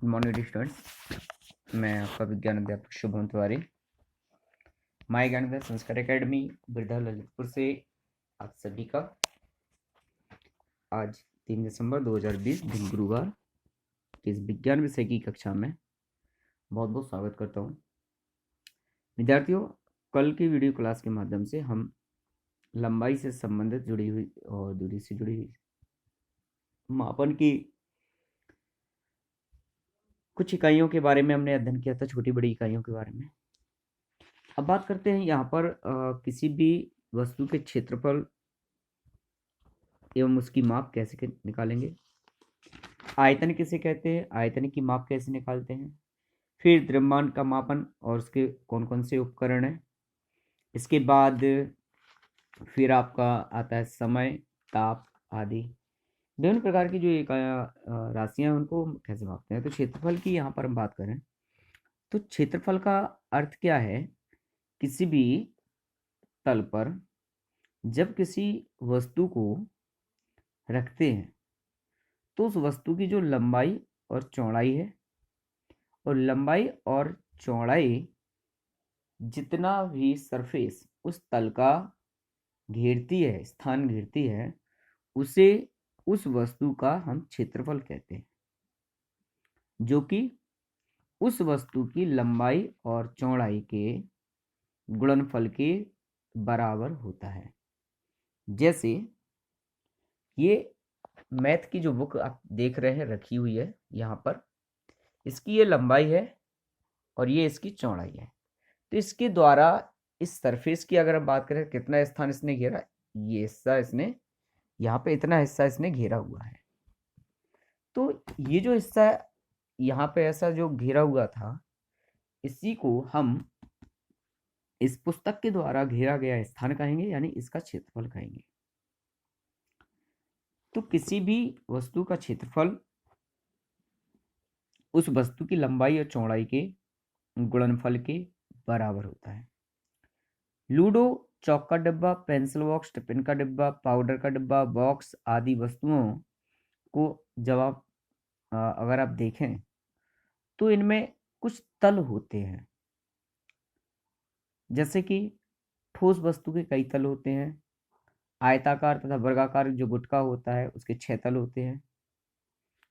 Good morning students. मैं आपका विज्ञान अध्यापक शुभम तिवारी, माय ज्ञानोदय संस्कार एकेडमी बिरधा ललितपुर से आप सभी का आज 3 दिसंबर 2020 दिन गुरुवार की इस विज्ञान विषय की कक्षा में बहुत बहुत स्वागत करता हूँ। विद्यार्थियों, कल की वीडियो क्लास के माध्यम से हम लंबाई से संबंधित जुड़ी हुई और दूरी से जुड़ी हुई मापन की कुछ इकाइयों के बारे में हमने अध्ययन किया था, छोटी बड़ी इकाइयों के बारे में। अब बात करते हैं यहाँ पर किसी भी वस्तु के क्षेत्रफल एवं उसकी माप कैसे निकालेंगे। आयतन किसे कहते हैं, आयतन की माप कैसे निकालते हैं, फिर द्रव्यमान का मापन और उसके कौन कौन से उपकरण हैं। इसके बाद फिर आपका आता है समय, ताप आदि विभिन्न प्रकार की जो राशियां उनको कैसे मापते हैं। तो क्षेत्रफल की यहाँ पर हम बात करें तो क्षेत्रफल का अर्थ क्या है, किसी भी तल पर जब किसी वस्तु को रखते हैं तो उस वस्तु की जो लंबाई और चौड़ाई है, और लंबाई और चौड़ाई जितना भी सरफेस उस तल का घेरती है, स्थान घेरती है, उसे उस वस्तु का हम क्षेत्रफल कहते हैं, जो कि उस वस्तु की लंबाई और चौड़ाई के गुणनफल के बराबर होता है। जैसे ये मैथ की जो बुक आप देख रहे हैं रखी हुई है यहाँ पर, इसकी ये लंबाई है और ये इसकी चौड़ाई है। तो इसके द्वारा इस सरफेस की अगर हम बात करें कितना स्थान इसने घेरा, ये हिस्सा इसने यहाँ पे इतना हिस्सा इसने घेरा हुआ है। तो ये जो हिस्सा यहाँ पे ऐसा जो घेरा हुआ था, इसी को हम इस पुस्तक के द्वारा घेरा गया स्थान कहेंगे, यानी इसका क्षेत्रफल कहेंगे। तो किसी भी वस्तु का क्षेत्रफल उस वस्तु की लंबाई और चौड़ाई के गुणनफल के बराबर होता है। लूडो, चौक का डिब्बा, पेंसिल बॉक्स, टिफिन का डिब्बा, पाउडर का डिब्बा, बॉक्स आदि वस्तुओं को जब आप अगर आप देखें तो इनमें कुछ तल होते हैं। जैसे कि ठोस वस्तु के कई तल होते हैं, आयताकार तथा वर्गाकार जो गुटका होता है उसके 6 तल होते हैं।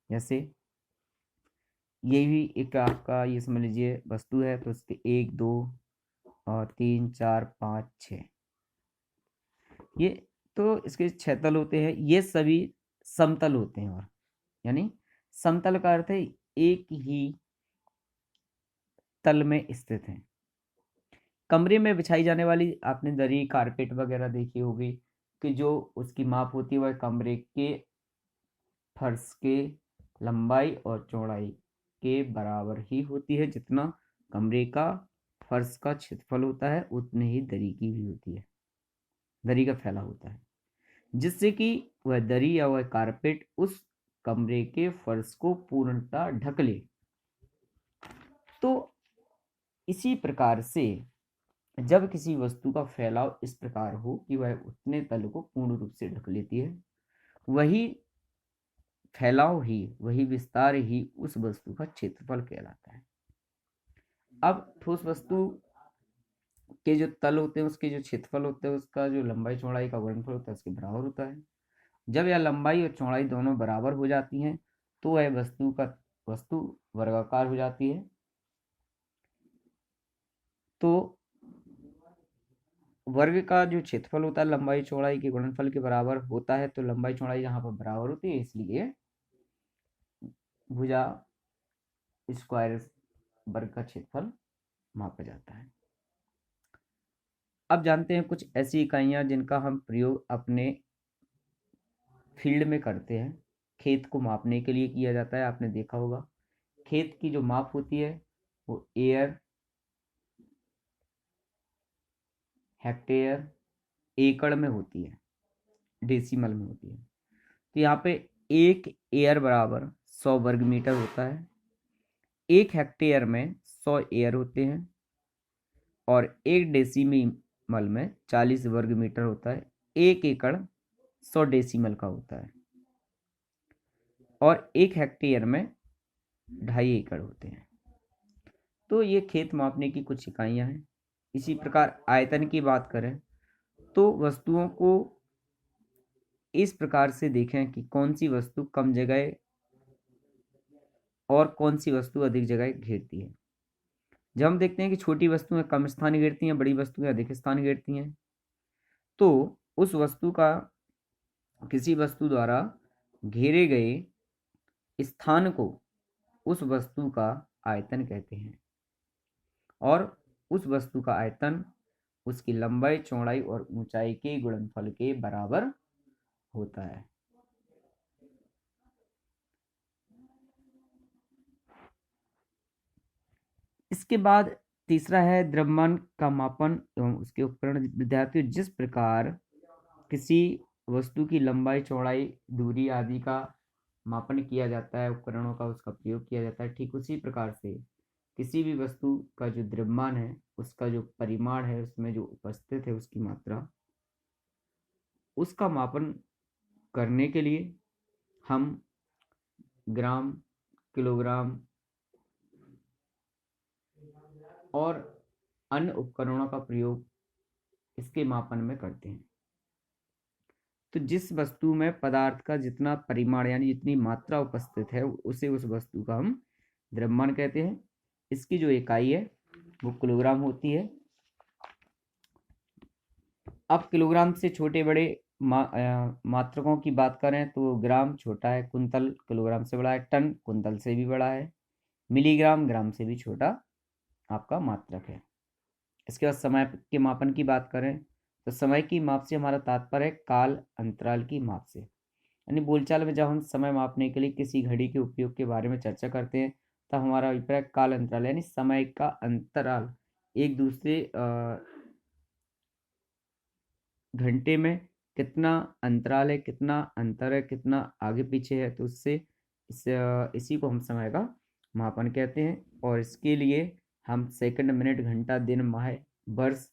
जैसे ये भी एक आपका ये समझ लीजिए वस्तु है, तो उसके 1 2 और 3 4 5 6, ये तो इसके 6 तल होते हैं। ये सभी समतल होते हैं, और यानी समतल का अर्थ है एक ही तल में स्थित है। कमरे में बिछाई जाने वाली आपने दरी, कारपेट वगैरह देखी होगी कि जो उसकी माप होती है वह कमरे के फर्श के लंबाई और चौड़ाई के बराबर ही होती है। जितना कमरे का फर्श का क्षेत्रफल होता है उतने ही दरी की भी होती है, दरी का फैला होता है, जिससे कि वह दरी या वह कारपेट उस कमरे के फर्श को पूर्णतः ढक ले। तो इसी प्रकार से जब किसी वस्तु का फैलाव इस प्रकार हो कि वह उतने तल को पूर्ण रूप से ढक लेती है, वही फैलाव ही, वही विस्तार ही उस वस्तु का क्षेत्रफल कहलाता है। अब ठोस वस्तु के जो तल होते हैं उसके जो क्षेत्रफल होते हैं उसका जो लंबाई चौड़ाई का गुणनफल होता है उसके बराबर होता है। जब यह लंबाई और चौड़ाई दोनों बराबर हो जाती हैं तो वह वस्तु वर्गाकार हो जाती है। तो वर्ग का जो क्षेत्रफल होता है लंबाई चौड़ाई के गुणनफल के बराबर होता है, तो लंबाई चौड़ाई यहाँ पर बराबर होती है, इसलिए भुजा स्क्वायर वर्ग का क्षेत्रफल मापा जाता है। अब जानते हैं कुछ ऐसी इकाइयां जिनका हम प्रयोग अपने फील्ड में करते हैं। खेत को मापने के लिए किया जाता है। आपने देखा होगा खेत की जो माप होती है वो एयर, हेक्टेयर, एकड़ में होती है, डेसिमल में होती है। तो यहाँ पे 1 एयर बराबर 100 वर्ग मीटर होता है। 1 हेक्टेयर में 100 एयर होते हैं और 1 डेसिमल में 40 वर्ग मीटर होता है। 1 एकड़ 100 डेसिमल का होता है और 1 हेक्टेयर में 2.5 एकड़ होते हैं। तो ये खेत मापने की कुछ इकाइयाँ हैं। इसी प्रकार आयतन की बात करें तो वस्तुओं को इस प्रकार से देखें कि कौन सी वस्तु कम जगह और कौन सी वस्तु अधिक जगह घेरती है। जब हम देखते हैं कि छोटी वस्तुएं कम स्थान घेरती हैं, बड़ी वस्तुएं अधिक स्थान घेरती हैं, तो उस वस्तु का किसी वस्तु द्वारा घेरे गए स्थान को उस वस्तु का आयतन कहते हैं और उस वस्तु का आयतन उसकी लंबाई, चौड़ाई और ऊंचाई के गुणनफल के बराबर होता है। इसके बाद तीसरा है द्रव्यमान का मापन एवं उसके उपकरण। विद्यार्थियों, जिस प्रकार किसी वस्तु की लंबाई, चौड़ाई, दूरी आदि का मापन किया जाता है, उपकरणों का उसका प्रयोग किया जाता है, ठीक उसी प्रकार से किसी भी वस्तु का जो द्रव्यमान है, उसका जो परिमाण है, उसमें जो उपस्थित है उसकी मात्रा, उसका मापन करने के लिए हम ग्राम, किलोग्राम और अन्य उपकरणों का प्रयोग इसके मापन में करते हैं। तो जिस वस्तु में पदार्थ का जितना परिमाण यानी जितनी मात्रा उपस्थित है, उसे उस वस्तु का हम द्रव्यमान कहते हैं। इसकी जो इकाई है वो किलोग्राम होती है। अब किलोग्राम से छोटे बड़े मात्रकों की बात करें तो ग्राम छोटा है, कुंतल किलोग्राम से बड़ा है, टन कुंतल से भी बड़ा है, मिलीग्राम ग्राम से भी छोटा आपका मात्रक है। इसके बाद समय के मापन की बात करें तो समय की माप से हमारा तात्पर्य है काल अंतराल की माप से। यानी बोलचाल में जब हम समय मापने के लिए किसी घड़ी के उपयोग के बारे में चर्चा करते हैं तब हमारा अभिप्राय काल अंतराल यानी समय का अंतराल, एक दूसरे घंटे में कितना अंतराल है, कितना अंतर है, कितना आगे पीछे है, तो उससे इसी को हम समय का मापन कहते हैं। और इसके लिए हम सेकंड, मिनट, घंटा, दिन, माह, वर्ष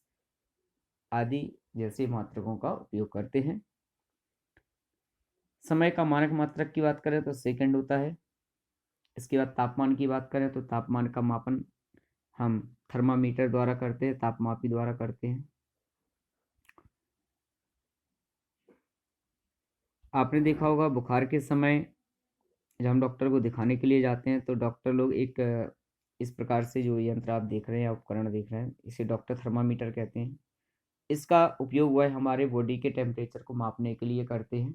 आदि जैसे मात्रकों का उपयोग करते हैं। समय का मानक मात्रक की बात करें तो सेकंड होता है। इसके बाद तापमान की बात करें तो तापमान का मापन हम थर्मामीटर द्वारा करते हैं, तापमापी द्वारा करते हैं। आपने देखा होगा बुखार के समय जब हम डॉक्टर को दिखाने के लिए जाते हैं तो डॉक्टर लोग एक इस प्रकार से जो यंत्र आप देख रहे हैं या उपकरण देख रहे हैं, इसे डॉक्टर थर्मामीटर कहते हैं। इसका उपयोग वह हमारे बॉडी के टेम्परेचर को मापने के लिए करते हैं,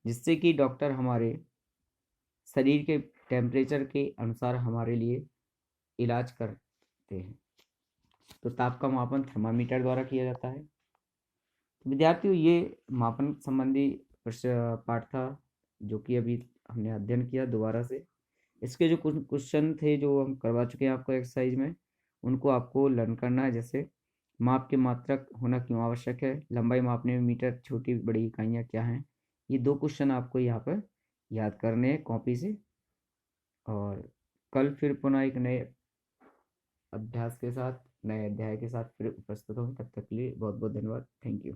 जिससे कि डॉक्टर हमारे शरीर के टेम्परेचर के अनुसार हमारे लिए इलाज करते हैं। तो ताप का मापन थर्मामीटर द्वारा किया जाता है। विद्यार्थियों, ये मापन संबंधी पाठ था जो कि अभी हमने अध्ययन किया दोबारा से। इसके जो कुछ क्वेश्चन थे जो हम करवा चुके हैं आपको एक्सरसाइज में, उनको आपको लर्न करना है। जैसे माप के मात्रक होना क्यों आवश्यक है, लंबाई मापने में मीटर, छोटी बड़ी इकाइयाँ क्या हैं, ये 2 क्वेश्चन आपको यहाँ पर याद करने हैं कॉपी से। और कल फिर पुनः एक नए अभ्यास के साथ, नए अध्याय के साथ फिर उपस्थित होंगे। तब तक के लिए बहुत बहुत धन्यवाद। Thank you.